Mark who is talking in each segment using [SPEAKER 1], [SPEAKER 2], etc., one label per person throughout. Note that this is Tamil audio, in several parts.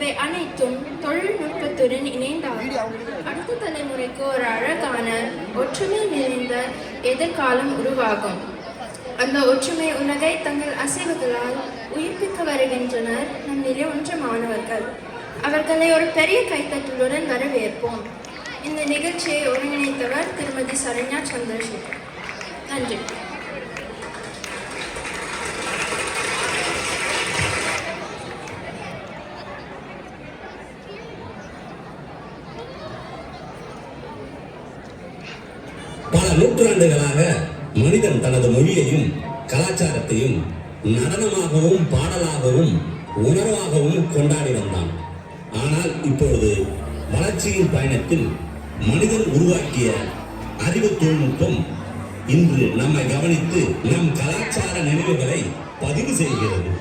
[SPEAKER 1] இவை அனைத்தும் தொழில்நுட்பத்துடன் இணைந்தால் அடுத்த தலைமுறைக்கு ஒரு அழகான ஒற்றுமை நிறைந்த எதிர்காலம் உருவாகும். அந்த ஒற்றுமை உலகை தங்கள் அசைவுகளால் உயிர்ப்பிக்க வருகின்றனர் நம் நிறைவுற்ற மாணவர்கள். அவர்களை ஒரு பெரிய கைத்தட்டலுடன் வரவேற்போம். இந்த நிகழ்ச்சியை ஒருங்கிணைத்தவர் திருமதி சரண்யா சந்திரசேகர். நன்றி.
[SPEAKER 2] பல நூற்றாண்டுகளாக மனிதன் தனது மொழியையும் கலாச்சாரத்தையும் நடனமாகவும் பாடலாகவும் உணர்வாகவும் கொண்டாடி வந்தான். ஆனால் இப்பொழுது வளர்ச்சியின் பயணத்தில் மனிதன் உருவாக்கிய அறிவு தொழில்நுட்பம் இன்று நம்மை கவனித்து நம் கலாச்சார நினைவுகளை பதிவு செய்கிறது.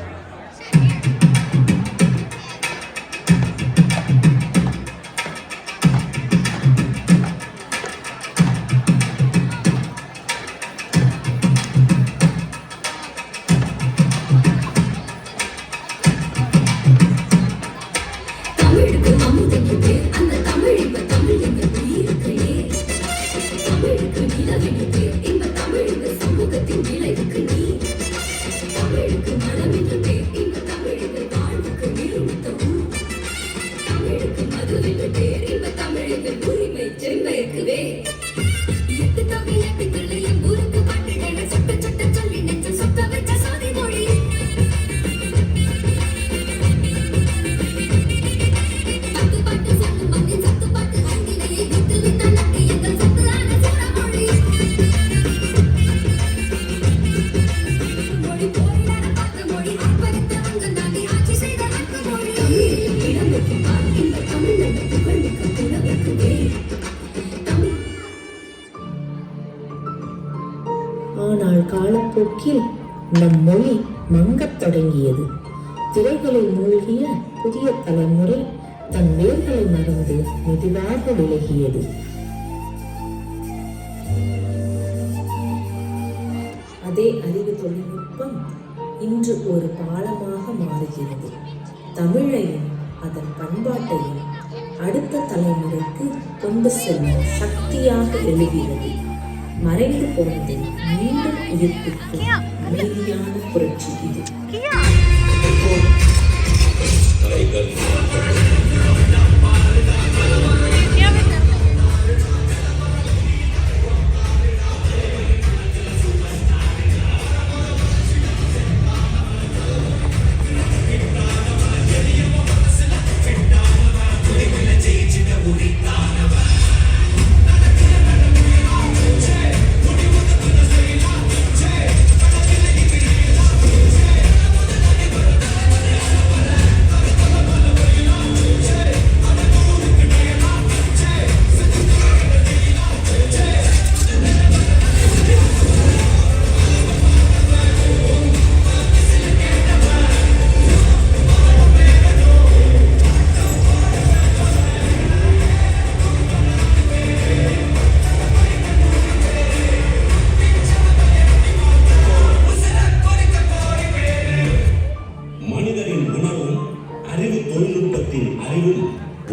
[SPEAKER 3] ஆனால் காலப்போக்கில் நம் மொழி மங்கத் தொடங்கியது. திரைகளில் மூழ்கிய புதிய தலைமுறை தன் வேர்களை மறந்து மெதுவாக விலகியது. அதே அறிவு தொழில்நுட்பம் இன்று ஒரு பாலமாக மாறுகிறது. தமிழையும் அதன் பண்பாட்டையும் அடுத்த தலைமுறைக்கு கொண்டு செல்லும் சக்தியாக எழுகிறது. மறைந்து போனதை மீண்டும் உயிர்ப்பிக்கும் அமைதியான புரட்சி இது.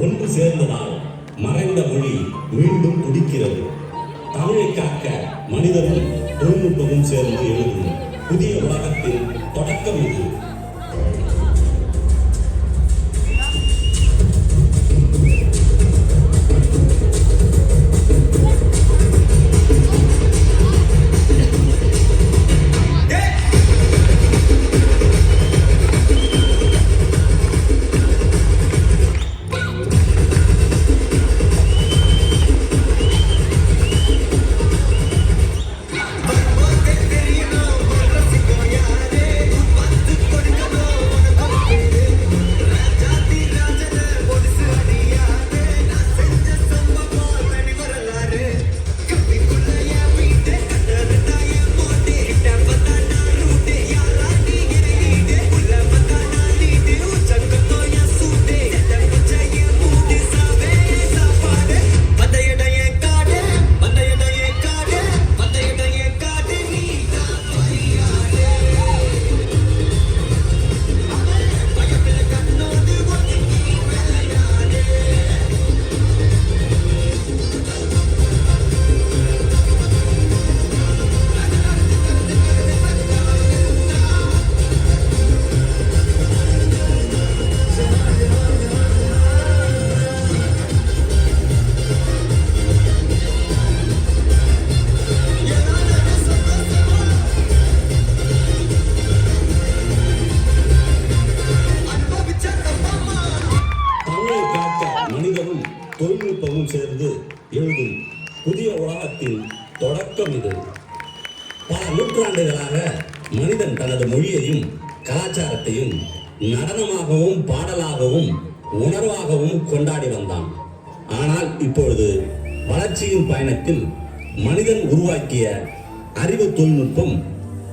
[SPEAKER 2] ஒன்று சேர்ந்ததால் மறைந்த மொழி மீண்டும் துடிக்கிறது. தமிழை காக்க மனிதனும் தொழில்நுட்பமும் சேர்ந்து எழுதும் புதிய உலகத்தின் தொடக்கம் இது. என்று எழுதும் புதிய உலகத்தின் தொடக்கம் இது. பல நூற்றாண்டுகளாக மனிதன் தனது மொழியையும் கலாச்சாரத்தையும் நடனமாகவும் பாடலாகவும் உணர்வாகவும் கொண்டாடி வந்தான். ஆனால் இப்பொழுது வளர்ச்சியின் பயணத்தில் மனிதன் உருவாக்கிய அறிவு தொழில்நுட்பம்